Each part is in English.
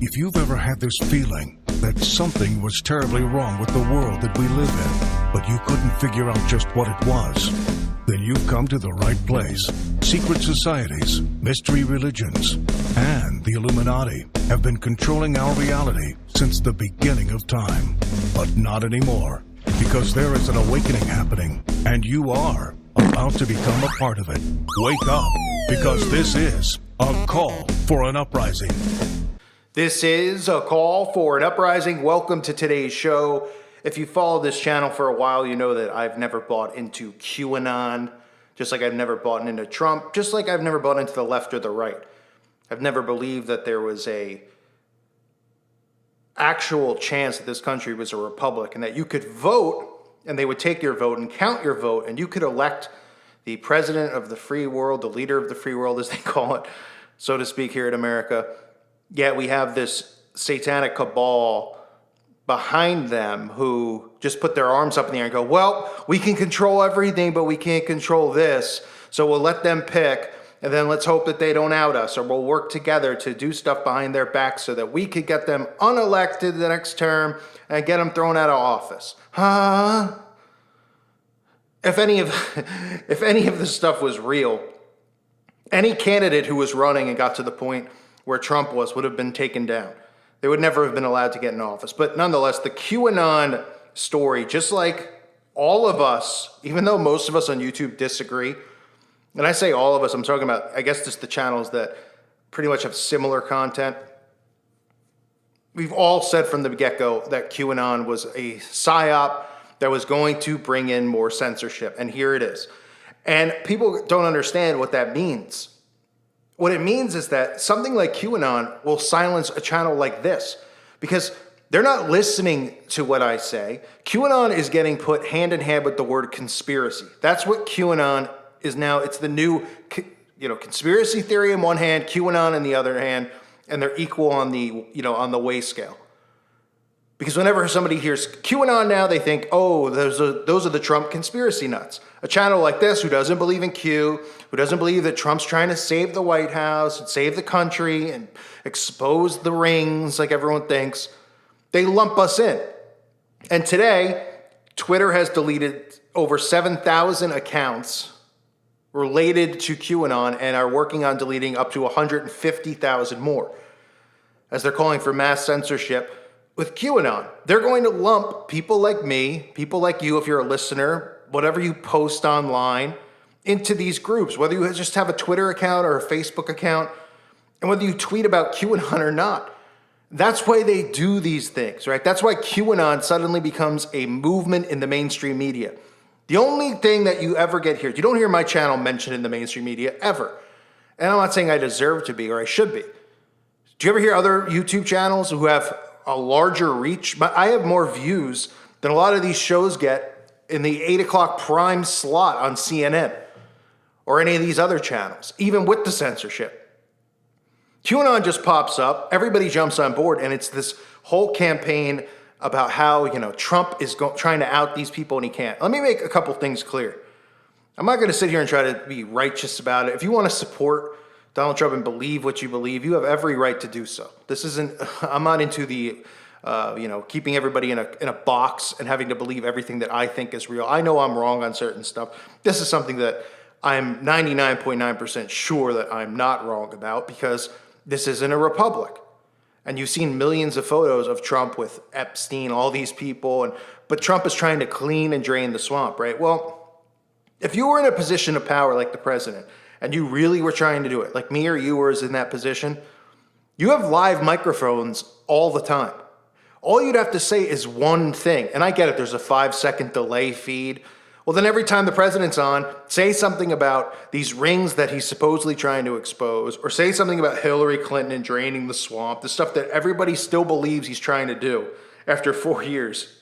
If you've ever had this feeling that something was terribly wrong with the world that we live in, but you couldn't figure out just what it was, then you've come to the right place. Secret societies, mystery religions, and the Illuminati have been controlling our reality since the beginning of time. But not anymore, because there is an awakening happening, and you are about to become a part of it. Wake up, because this is a call for an uprising. This is a call for an uprising. Welcome to today's show. If you followed this channel for a while, you know that I've never bought into QAnon, just like I've never bought into Trump, just like I've never bought into the left or the right. I've never believed that there was a actual chance that this country was a republic and that you could vote and they would take your vote and count your vote and you could elect the president of the free world, the leader of the free world, as they call it, so to speak, here in America. Yet we have this satanic cabal behind them who just put their arms up in the air and go, well, we can control everything, but we can't control this. So we'll let them pick, and then let's hope that they don't out us, or we'll work together to do stuff behind their backs so that we could get them unelected the next term and get them thrown out of office. Huh? If any of this stuff was real, any candidate who was running and got to the point where Trump was would have been taken down. They would never have been allowed to get in office. But nonetheless, the QAnon story, just like all of us, even though most of us on YouTube disagree, and I say all of us, I'm talking about, I guess, just the channels that pretty much have similar content. We've all said from the get-go that QAnon was a psyop that was going to bring in more censorship. And here it is. And people don't understand what that means. What it means is that something like QAnon will silence a channel like this because they're not listening to what I say. QAnon is getting put hand in hand with the word conspiracy. That's what QAnon is now. It's the new, conspiracy theory in one hand, QAnon in the other hand, and they're equal on the, on the weigh scale. Because whenever somebody hears QAnon now, they think, oh, those are the Trump conspiracy nuts. A channel like this who doesn't believe in Q, who doesn't believe that Trump's trying to save the White House and save the country and expose the rings like everyone thinks, they lump us in. And today, Twitter has deleted over 7,000 accounts related to QAnon and are working on deleting up to 150,000 more, as they're calling for mass censorship. With QAnon, they're going to lump people like me, people like you if you're a listener, whatever you post online, into these groups, whether you just have a Twitter account or a Facebook account, and whether you tweet about QAnon or not. That's why they do these things, right? That's why QAnon suddenly becomes a movement in the mainstream media. The only thing that you ever get here, you don't hear my channel mentioned in the mainstream media ever. And I'm not saying I deserve to be or I should be. Do you ever hear other YouTube channels who have a larger reach? But I have more views than a lot of these shows get in the 8 o'clock prime slot on CNN or any of these other channels, even with the censorship. QAnon just pops up, everybody jumps on board, and it's this whole campaign about how, Trump is trying to out these people and he can't. Let me make a couple things clear. I'm not going to sit here and try to be righteous about it. If you want to support Donald Trump and believe what you believe, you have every right to do so. This isn't, I'm not into the, keeping everybody in a box and having to believe everything that I think is real. I know I'm wrong on certain stuff. This is something that I'm 99.9% sure that I'm not wrong about because this isn't a republic. And you've seen millions of photos of Trump with Epstein, all these people, but Trump is trying to clean and drain the swamp, right? Well, if you were in a position of power like the president, and you really were trying to do it, like me or you were in that position, you have live microphones all the time. All you'd have to say is one thing. And I get it, there's a 5-second delay feed. Well, then every time the president's on, say something about these rings that he's supposedly trying to expose, or say something about Hillary Clinton and draining the swamp, the stuff that everybody still believes he's trying to do after 4 years.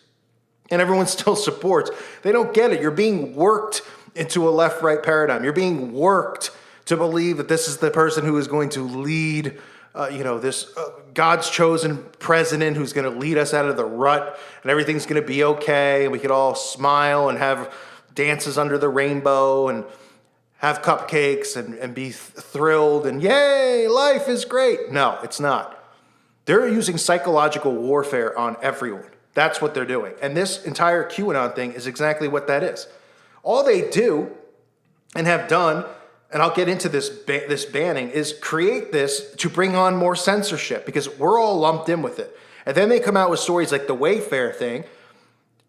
And everyone still supports. They don't get it. You're being worked into a left-right paradigm. You're being worked to believe that this is the person who is going to lead, this God's chosen president who's going to lead us out of the rut and everything's going to be okay and we could all smile and have dances under the rainbow and have cupcakes and be thrilled and yay, life is great. No, it's not. They're using psychological warfare on everyone. That's what they're doing. And this entire QAnon thing is exactly what that is. All they do and have done, and I'll get into this banning, is create this to bring on more censorship because we're all lumped in with it. And then they come out with stories like the Wayfair thing.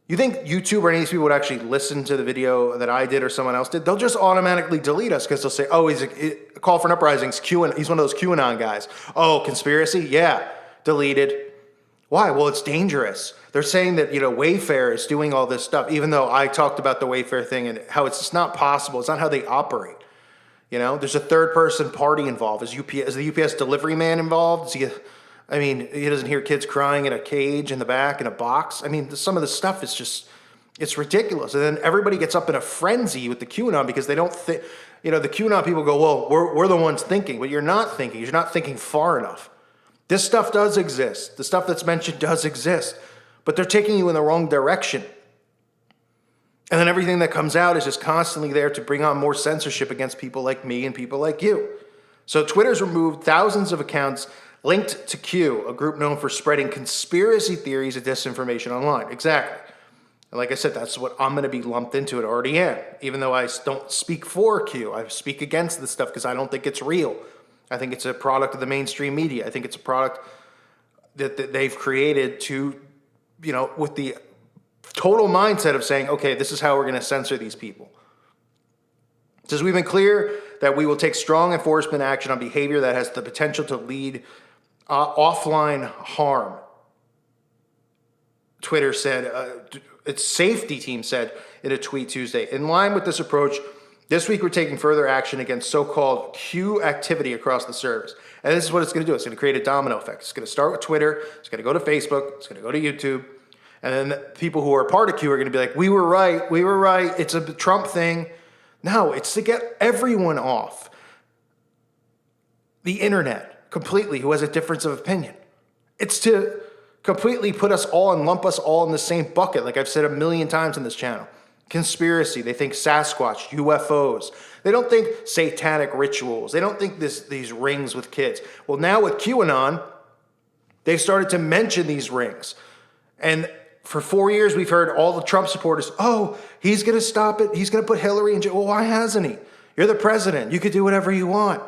You think YouTube or any of these people would actually listen to the video that I did or someone else did? They'll just automatically delete us because they'll say, oh, he's a call for an uprising. He's one of those QAnon guys. Oh, conspiracy? Yeah, deleted. Why? Well, it's dangerous. They're saying that, Wayfair is doing all this stuff, even though I talked about the Wayfair thing and how it's just not possible. It's not how they operate. There's a third person party involved. Is the UPS delivery man involved? He doesn't hear kids crying in a cage in the back in a box. Some of the stuff is just, it's ridiculous. And then everybody gets up in a frenzy with the QAnon because they don't think, the QAnon people go, well, we're the ones thinking, but you're not thinking. You're not thinking far enough. This stuff does exist. The stuff that's mentioned does exist, but they're taking you in the wrong direction. And then everything that comes out is just constantly there to bring on more censorship against people like me and people like you. So Twitter's removed thousands of accounts linked to Q, a group known for spreading conspiracy theories and disinformation online. Exactly. And like I said, that's what I'm going to be lumped into. It already am. Even though I don't speak for Q, I speak against this stuff because I don't think it's real. I think it's a product of the mainstream media. I think it's a product that they've created to, with the total mindset of saying, okay, this is how we're going to censor these people. It says, we've been clear that we will take strong enforcement action on behavior that has the potential to lead offline harm. Twitter said, its safety team said in a tweet Tuesday, in line with this approach, this week we're taking further action against so-called Q activity across the service. And this is what it's going to do. It's going to create a domino effect. It's going to start with Twitter. It's going to go to Facebook. It's going to go to YouTube. And then the people who are part of Q are going to be like, we were right. We were right. It's a Trump thing. No, it's to get everyone off the internet completely who has a difference of opinion. It's to completely put us all and lump us all in the same bucket, like I've said a million times on this channel. Conspiracy, they think Sasquatch, UFOs. They don't think satanic rituals. They don't think these rings with kids. Well, now with QAnon, they've started to mention these rings. And for 4 years, we've heard all the Trump supporters, oh, he's going to stop it. He's going to put Hillary in jail. Well, why hasn't he? You're the president. You could do whatever you want.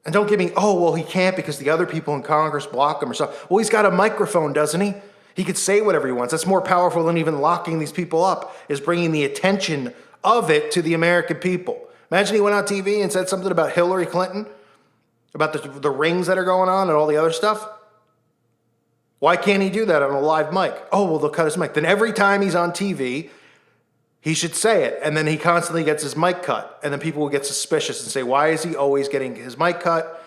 And don't give me, oh, well, he can't because the other people in Congress block him or something. Well, he's got a microphone, doesn't he? He could say whatever he wants. That's more powerful than even locking these people up, is bringing the attention of it to the American people. Imagine he went on TV and said something about Hillary Clinton, about the rings that are going on and all the other stuff. Why can't he do that on a live mic? Oh, well, they'll cut his mic. Then every time he's on TV, he should say it. And then he constantly gets his mic cut. And then people will get suspicious and say, why is he always getting his mic cut?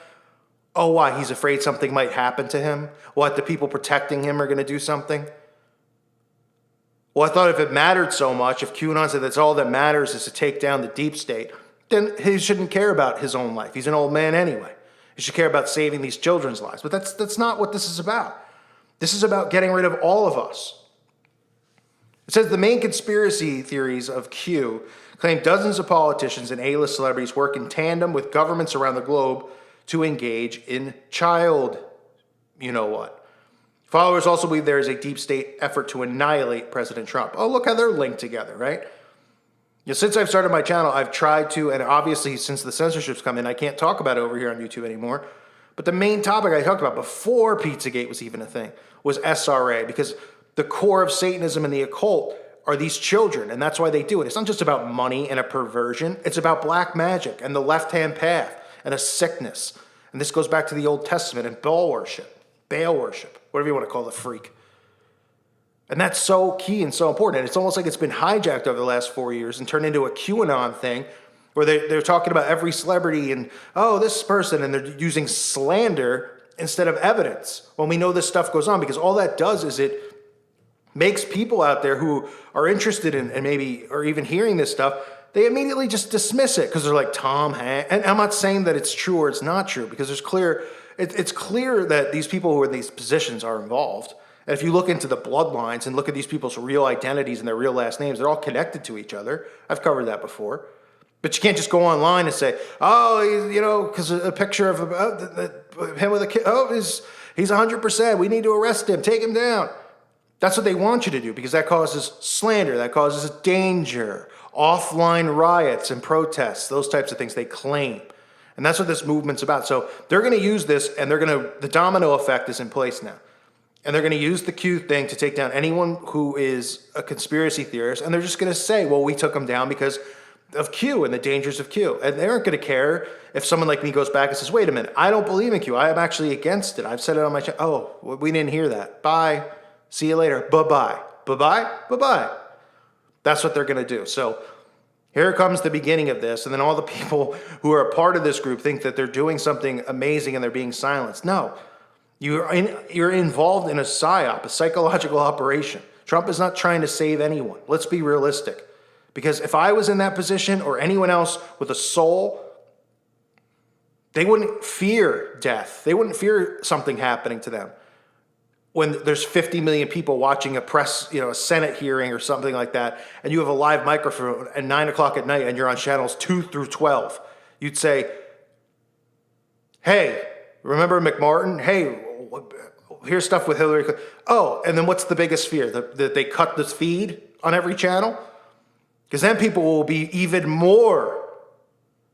Oh, why? He's afraid something might happen to him? What, the people protecting him are going to do something? Well, I thought if it mattered so much, if QAnon said that's all that matters is to take down the deep state, then he shouldn't care about his own life. He's an old man anyway. He should care about saving these children's lives. But that's not what this is about. This is about getting rid of all of us. It says the main conspiracy theories of Q claim dozens of politicians and A-list celebrities work in tandem with governments around the globe to engage in child you-know-what. Followers also believe there is a deep state effort to annihilate President Trump. Oh, look how they're linked together, right? Since I've started my channel, I've tried to, and obviously since the censorship's come in, I can't talk about it over here on YouTube anymore. But the main topic I talked about before Pizzagate was even a thing was SRA, because the core of Satanism and the occult are these children, and that's why they do it. It's not just about money and a perversion. It's about black magic and the left-hand path and a sickness. And this goes back to the Old Testament and Baal worship, whatever you want to call the freak. And that's so key and so important. And it's almost like it's been hijacked over the last 4 years and turned into a QAnon thing where they're talking about every celebrity and, oh, this person, and they're using slander instead of evidence when we know this stuff goes on, because all that does is it makes people out there who are interested in and maybe are even hearing this stuff, they immediately just dismiss it because they're like Tom Hanks. And I'm not saying that it's true or it's not true, because it's clear that these people who are in these positions are involved. And if you look into the bloodlines and look at these people's real identities and their real last names, they're all connected to each other. I've covered that before. But you can't just go online and say, oh, because a picture of him with a kid, oh, He's 100%. We need to arrest him. Take him down. That's what they want you to do because that causes slander. That causes danger, offline riots and protests, those types of things they claim. And that's what this movement's about. So they're going to use this and the domino effect is in place now. And they're going to use the Q thing to take down anyone who is a conspiracy theorist. And they're just going to say, well, we took him down because of Q and the dangers of Q. And they aren't going to care if someone like me goes back and says, wait a minute, I don't believe in Q. I am actually against it. I've said it on my channel. Oh, we didn't hear that. Bye. See you later. Bye-bye. Bye-bye. Bye-bye. That's what they're going to do. So here comes the beginning of this. And then all the people who are a part of this group think that they're doing something amazing and they're being silenced. No. You're involved in a psyop, a psychological operation. Trump is not trying to save anyone. Let's be realistic. Because if I was in that position or anyone else with a soul, they wouldn't fear death. They wouldn't fear something happening to them. When there's 50 million people watching a Senate hearing or something like that, and you have a live microphone at 9 o'clock at night and you're on channels 2 through 12, you'd say, hey, remember McMartin? Hey, here's stuff with Hillary Clinton. Oh, and then what's the biggest fear? That they cut the feed on every channel? Because then people will be even more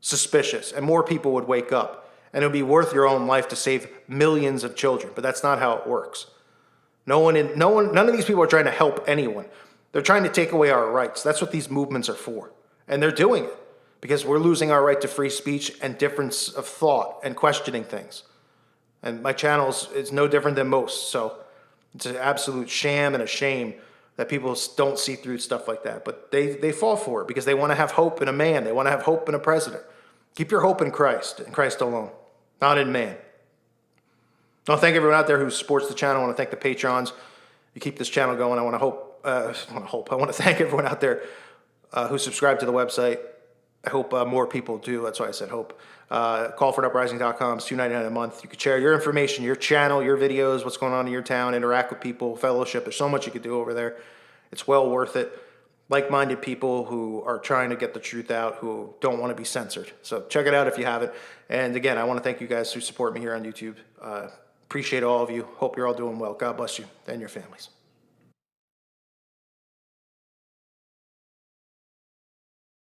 suspicious and more people would wake up. And it would be worth your own life to save millions of children. But that's not how it works. None of these people are trying to help anyone. They're trying to take away our rights. That's what these movements are for. And they're doing it because we're losing our right to free speech and difference of thought and questioning things. And my channel is no different than most. So it's an absolute sham and a shame that people don't see through stuff like that. But they fall for it because they want to have hope in a man. They want to have hope in a president. Keep your hope in Christ and Christ alone, not in man. I want to thank everyone out there who supports the channel. I want to thank the patrons. You keep this channel going. I want to thank everyone out there who subscribe to the website. I hope more people do. That's why I said hope. Callforuprising.com is $2.99 a month. You can share your information, your channel, your videos, what's going on in your town, interact with people, fellowship. There's so much you could do over there. It's well worth it. Like-minded people who are trying to get the truth out, who don't want to be censored. So check it out if you haven't. And again, I want to thank you guys who support me here on YouTube. Appreciate all of you. Hope you're all doing well. God bless you and your families.